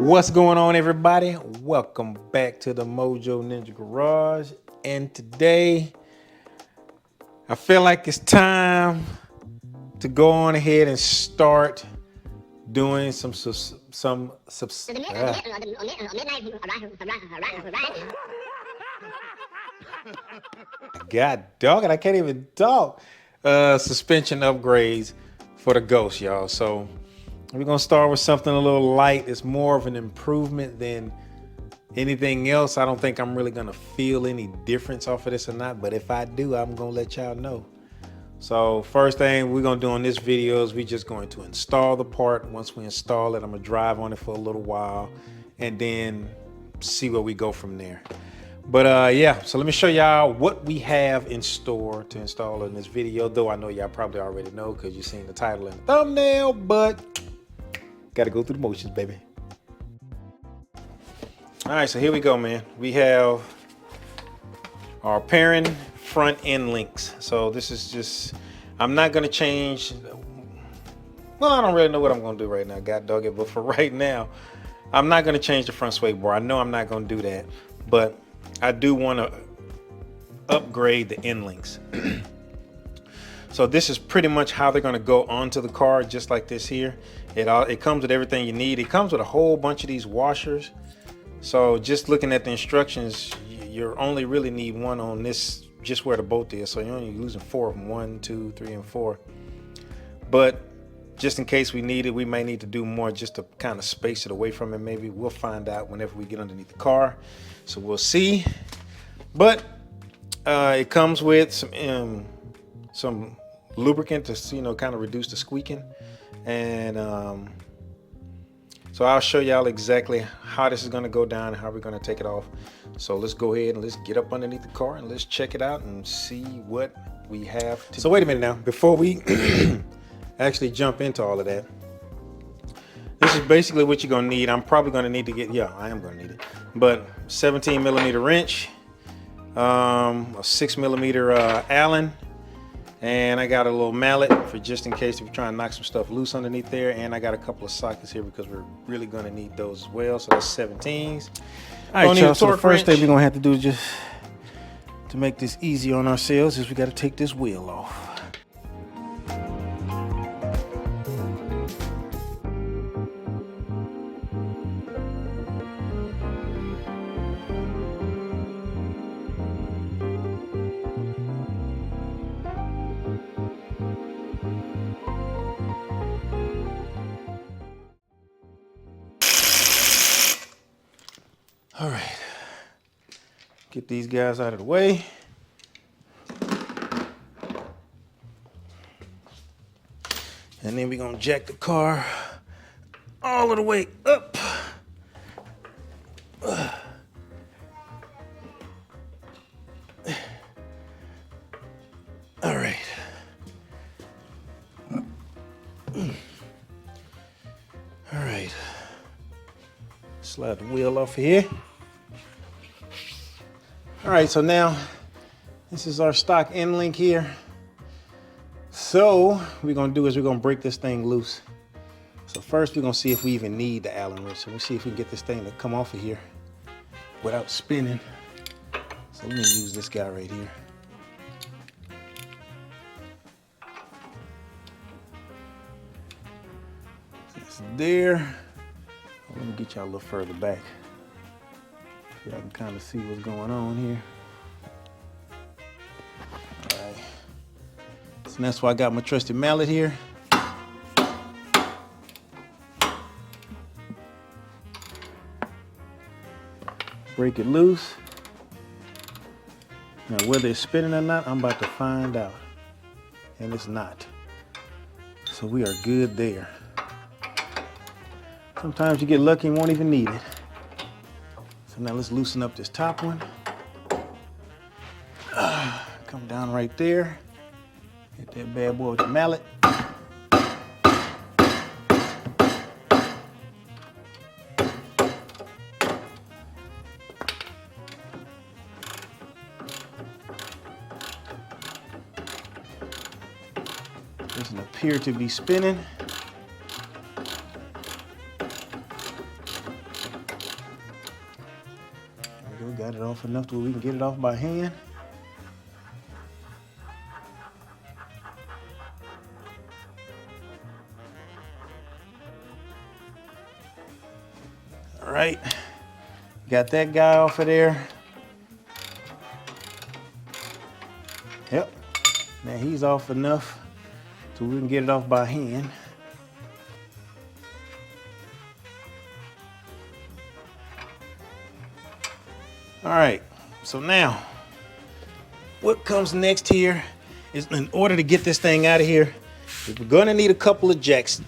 What's going on, everybody? Welcome back to the MoJo Ninja Garage. And today, I feel like it's time to go on ahead and start doing some God dog it, I can't even talk. Suspension upgrades for the Ghost, y'all. So we're gonna start with something a little light. It's more of an improvement than anything else. I don't think I'm really gonna feel any difference off of this or not, but if I do, I'm gonna let y'all know. So first thing we're gonna do on this video is we're just going to install the part. Once we install it, I'm gonna drive on it for a little while and then see where we go from there. But yeah, so let me show y'all what we have in store to install in this video, though I know y'all probably already know because you've seen the title and the thumbnail, but gotta go through the motions, baby. All right, so here we go, man. We have our Perrin front end links. So this is just, I'm not gonna change, well, I don't really know what I'm gonna do right now, god dog it, but for right now, I'm not gonna change the front sway bar. I know I'm not gonna do that, but I do wanna upgrade the end links. So this is pretty much how they're gonna go onto the car, just like this here. It comes with everything you need. It comes with a whole bunch of these washers. So just looking at the instructions, you only really need one on this, just where the bolt is. So you're only using 4 of them, 1, 2, 3, and 4. But just in case we need it, we may need to do more just to kind of space it away from it. Maybe we'll find out whenever we get underneath the car. So we'll see. But it comes with some lubricant to, you know, kind of reduce the squeaking. And so I'll show y'all exactly how this is going to go down and how we're going to take it off. So let's go ahead and let's get up underneath the car and let's check it out and see what we have. So wait a minute now, before we actually jump into all of that, this is basically what you're going to need. I'm probably going to need to get, yeah, I am going to need it, but 17 millimeter wrench, a 6 millimeter Allen, and I got a little mallet for just in case if you're trying to knock some stuff loose underneath there. And I got a couple of sockets here because we're really going to need those as well. So that's 17s. All right, y'all. So the first thing we're going to have to do is just to make this easy on ourselves is we got to take this wheel off. All right, get these guys out of the way. And then we're gonna jack the car all of the way up. All right. All right. Slide the wheel off here. All right, so now this is our stock end link here. So what we're gonna do is we're gonna break this thing loose. So first we're gonna see if we even need the Allen wrench. So we'll see if we can get this thing to come off of here without spinning. So let me use this guy right here. It's there. Let me get y'all a little further back. Y'all can kind of see what's going on here. All right. So that's why I got my trusty mallet here. Break it loose. Now whether it's spinning or not, I'm about to find out. And it's not. So we are good there. Sometimes you get lucky and won't even need it. So now let's loosen up this top one. Come down right there. Hit that bad boy with the mallet. Doesn't appear to be spinning. got it off enough to where we can get it off by hand. All right, got that guy off of there. Yep, now he's off enough so we can get it off by hand. All right, so now what comes next here is, in order to get this thing out of here, we're gonna need a couple of jacks,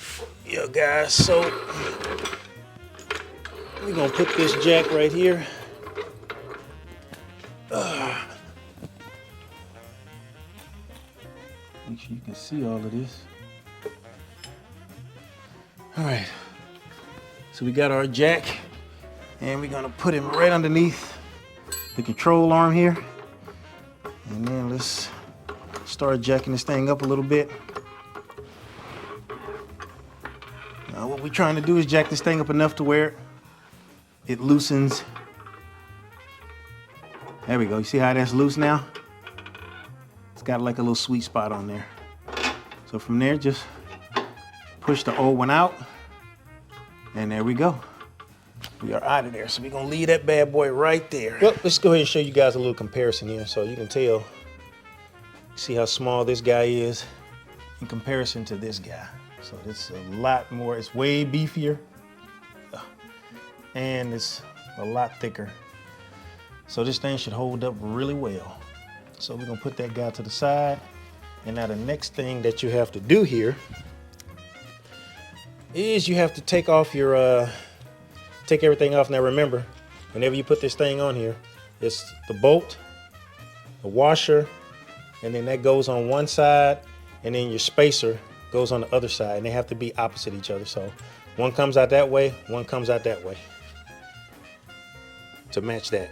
yeah, guys. So we're gonna put this jack right here. Make sure you can see all of this. All right, so we got our jack, and we're gonna put him right underneath the control arm here. And then let's start jacking this thing up a little bit. Now what we're trying to do is jack this thing up enough to where it loosens. There we go. You see how that's loose now? It's got like a little sweet spot on there. So from there, just push the old one out. And there we go. We are out of there. So we're gonna leave that bad boy right there. Well, let's go ahead and show you guys a little comparison here. So you can tell, see how small this guy is in comparison to this guy. So it's a lot more, it's way beefier. And it's a lot thicker. So this thing should hold up really well. So we're gonna put that guy to the side. And now the next thing that you have to do here is you have to take off your, take everything off. Now remember, whenever you put this thing on here, it's the bolt, the washer, and then that goes on one side, and then your spacer goes on the other side, and they have to be opposite each other. So one comes out that way, one comes out that way to match that.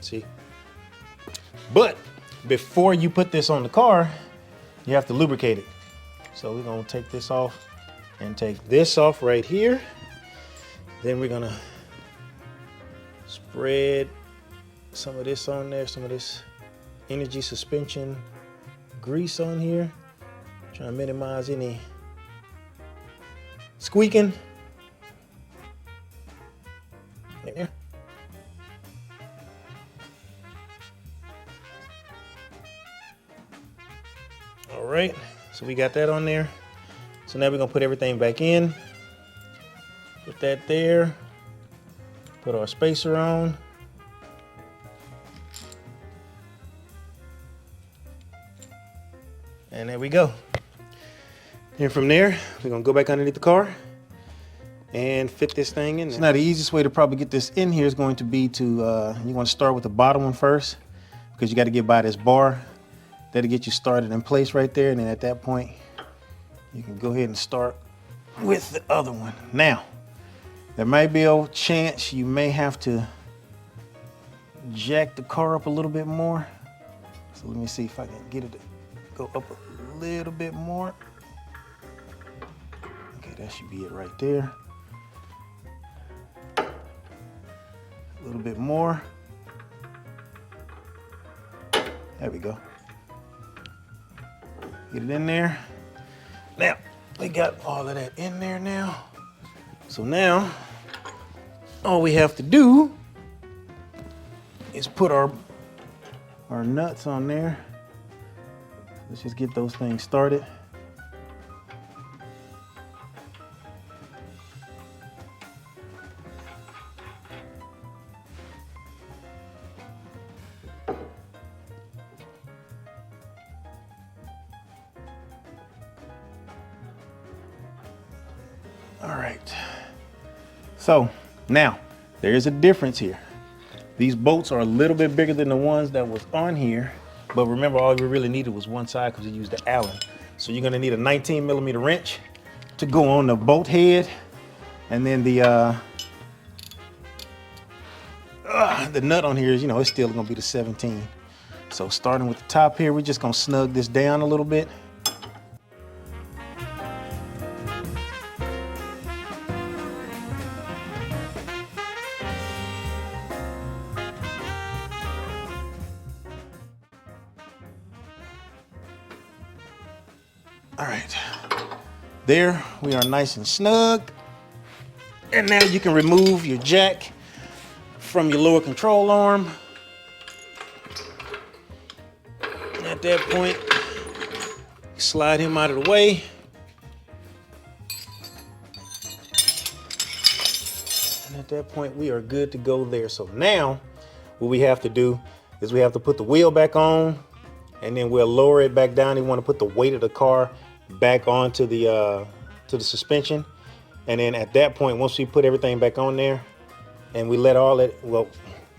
See? But before you put this on the car, you have to lubricate it. So we're gonna take this off and take this off right here. Then we're gonna spread some of this on there, some of this energy suspension grease on here. Try to minimize any squeaking. Right there. All right, so we got that on there. So now we're gonna put everything back in. Put that there. Put our spacer on. And there we go. And from there, we're gonna go back underneath the car and fit this thing in there. So now the easiest way to probably get this in here is going to be to, you want to start with the bottom one first, because you got to get by this bar. That'll get you started in place right there. And then at that point, you can go ahead and start with the other one. Now, there might be a chance you may have to jack the car up a little bit more. So let me see if I can get it to go up a little bit more. Okay, that should be it right there. A little bit more. There we go. Get it in there. Now, we got all of that in there now. So now, all we have to do is put our nuts on there. Let's just get those things started. All right. So now there is a difference here. These bolts are a little bit bigger than the ones that was on here, but remember, all we really needed was one side because we used the Allen. So you're gonna need a 19mm wrench to go on the bolt head, and then the nut on here is, it's still gonna be the 17. So starting with the top here, we're just gonna snug this down a little bit. All right, there we are, nice and snug. And now you can remove your jack from your lower control arm. And at that point, slide him out of the way. And at that point, we are good to go there. So now what we have to do is we have to put the wheel back on, and then we'll lower it back down. You want to put the weight of the car back onto the suspension. And then at that point, once we put everything back on there and we let all it, well,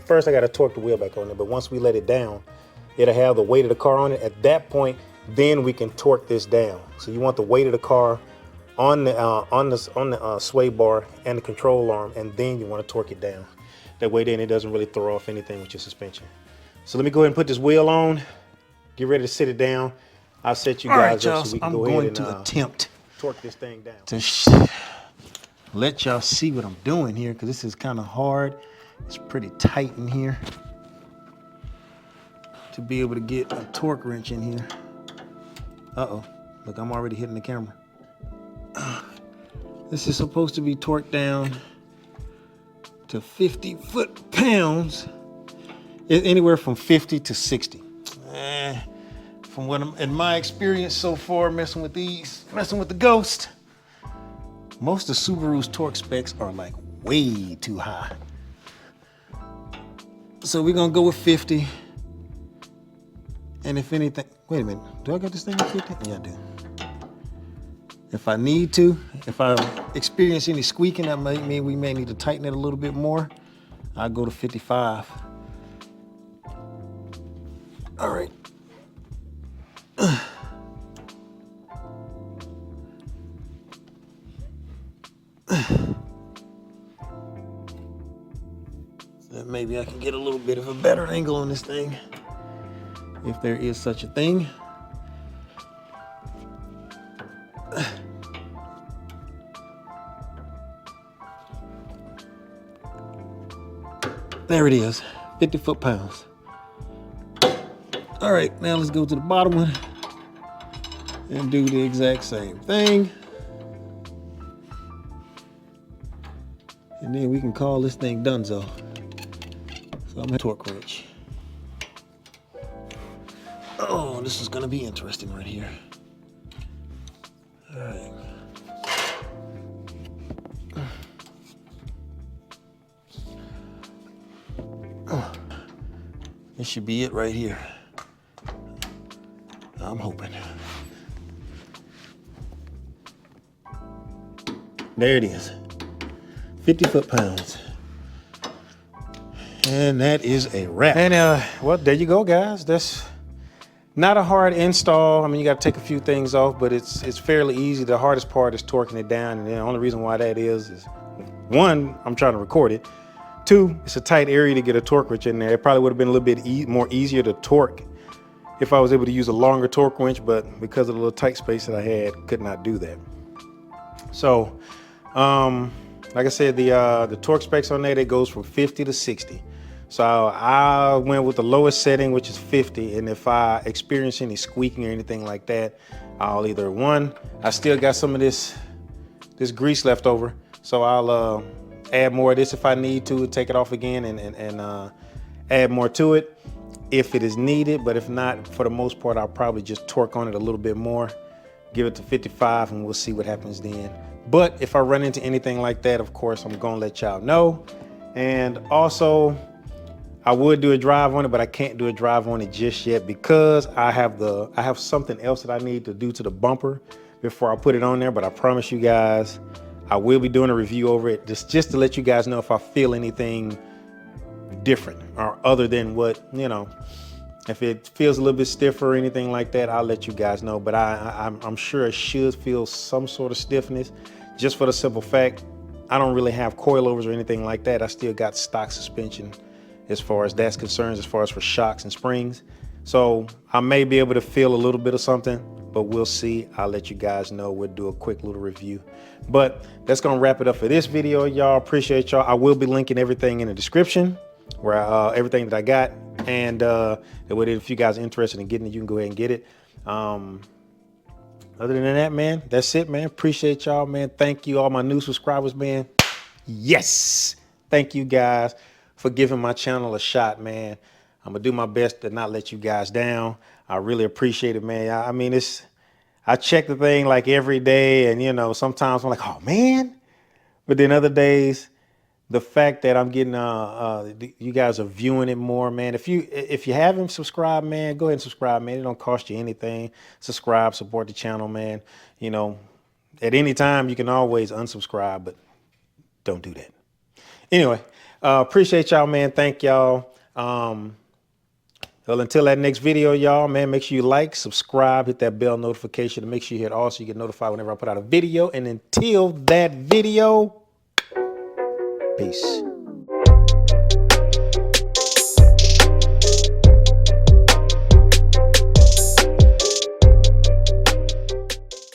first I got to torque the wheel back on there, but once we let it down, it'll have the weight of the car on it. At that point, then we can torque this down. So you want the weight of the car on the sway bar and the control arm, and then you want to torque it down. That way then it doesn't really throw off anything with your suspension. So let me go ahead and put this wheel on, get ready to sit it down. I'll set you guys up so we can go ahead and attempt torque this thing down. To let y'all see what I'm doing here, because this is kind of hard. It's pretty tight in here to be able to get a torque wrench in here. Uh-oh, look, I'm already hitting the camera. This is supposed to be torqued down to 50 foot-pounds. It's anywhere from 50 to 60. From what in my experience so far, messing with the Ghost, most of Subaru's torque specs are like way too high. So we're gonna go with 50. And if anything, wait a minute, do I got this thing at 50? Yeah, I do. If I need to, if I experience any squeaking, that might mean we may need to tighten it a little bit more. I'll go to 55. All right. So maybe I can get a little bit of a better angle on this thing, if there is such a thing. There it is, 50 foot-pounds. All right, now let's go to the bottom one and do the exact same thing. And then we can call this thing donezo. So I'm gonna torque wrench. Oh, this is gonna be interesting right here. All right. This should be it right here. I'm hoping. There it is. 50 foot-pounds. And that is a wrap. And well, there you go, guys. That's not a hard install. I mean, you got to take a few things off, but it's fairly easy. The hardest part is torquing it down, and the only reason why that is one, I'm trying to record it. Two, it's a tight area to get a torque wrench in there. It probably would have been a little bit more easier to torque if I was able to use a longer torque wrench, but because of the little tight space that I had, could not do that. So, like I said, the torque specs on there, that goes from 50 to 60. So I went with the lowest setting, which is 50. And if I experience any squeaking or anything like that, I'll either I still got some of this grease left over. So I'll add more of this if I need to, take it off again and add more to it if it is needed. But if not, for the most part, I'll probably just torque on it a little bit more, give it to 55, and we'll see what happens then. But if I run into anything like that, of course, I'm gonna let y'all know. And also, I would do a drive on it, but I can't do a drive on it just yet because I have something else that I need to do to the bumper before I put it on there. But I promise you guys, I will be doing a review over it just to let you guys know if I feel anything different or other than what, if it feels a little bit stiffer or anything like that, I'll let you guys know. But I'm sure it should feel some sort of stiffness, just for the simple fact I don't really have coilovers or anything like that. I still got stock suspension as far as that's concerned, as far as for shocks and springs. So I may be able to feel a little bit of something, but we'll see. I'll let you guys know. We'll do a quick little review. But that's gonna wrap it up for this video, y'all. Appreciate y'all. I will be linking everything in the description, where everything that I got, and if you guys are interested in getting it, you can go ahead and get it. Other than that, man, that's it, man. Appreciate y'all, man. Thank you, all my new subscribers, man. Yes. Thank you guys for giving my channel a shot, man. I'm gonna do my best to not let you guys down. I really appreciate it, man. I mean, I check the thing like every day, and you know, sometimes I'm like, oh man. But then other days, the fact that I'm getting you guys are viewing it more, man. If you haven't subscribed, man, go ahead and subscribe, man. It don't cost you anything. Subscribe, support the channel, man. You know, at any time you can always unsubscribe, but don't do that. Anyway, appreciate y'all, man. Thank y'all. Well, until that next video, y'all, man, make sure you like, subscribe, hit that bell notification, and make sure you hit all so you get notified whenever I put out a video. And until that video, peace.